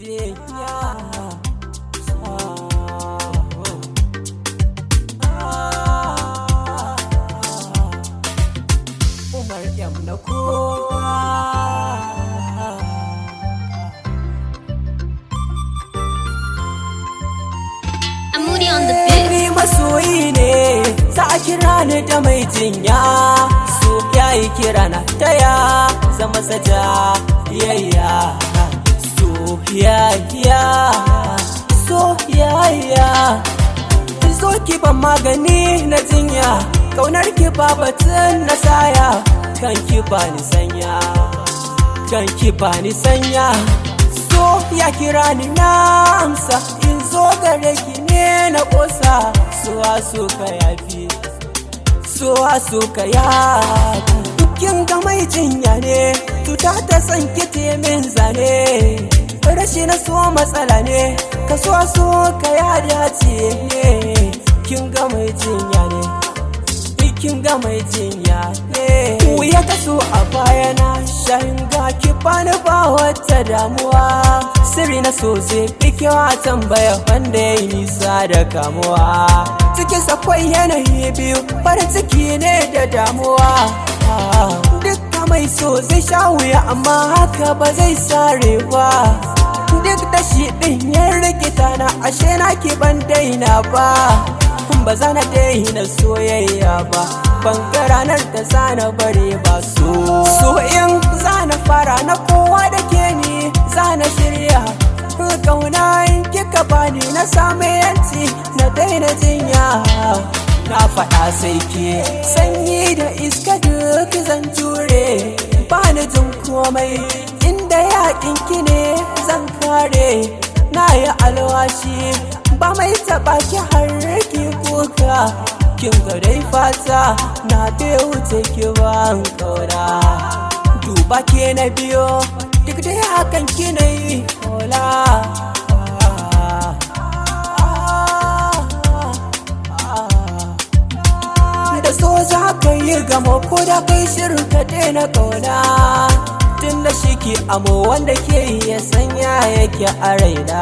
jinya. Umar M na kowa. Amuri on the beat. Ni masoyi ne, za a kira ni da mai jinya. So yayi kira na taya, zama saja yayya. Soyayya zo ki ban magani na jinya, kaunar ki ba batun na saya, kan ki ba ni sanya, kan ki ba ni sanya. So ya kira ni na amsa, in zo gare ki ne na kosa. So ka yafi, so ka yafi. Kin ga mai jinya ne, cuta ta san ki min zane. Rashi na so matsala ne, ka so ka ya dace ne. Kin ga mai jinya ne, kin ga mai jinya ne. Wuya ka so a baya na shayin ga ki bani ba wata damuwa. Sirri na so zai fi kyawa tambaya wanda ya yi nisa da kamuwa. Cikin sakwai yanayi biyu, farin ciki ne da damuwa. Duk mai so zai sha wuya amma haka ba zai sare ba. Duk da shi ɗin ya rikita na ashe na ki ban daina ba. Ba za na daina soyayya ba, ban ga ranar da za na bare ba. So in za na fara na kowa da ke ni za na shirya. Kauna in kika bani na samu yanci na daina jinya. Na faɗa sai ke sanyi da iska duk zan jure. Bani jin komai inda yaƙin ki ne zan kare. Na yi alwashi ba mai taɓa ki har ki kuka. Kin ga dai fata na bai wuce ki ban kauna. Duba ke na biyo duk dai hakan ki na yi kola. Da so za ka yi gamo ko da kai shirin ka daina kauna. Tun da shi ke amo wanda ke iya sanya yake a raina.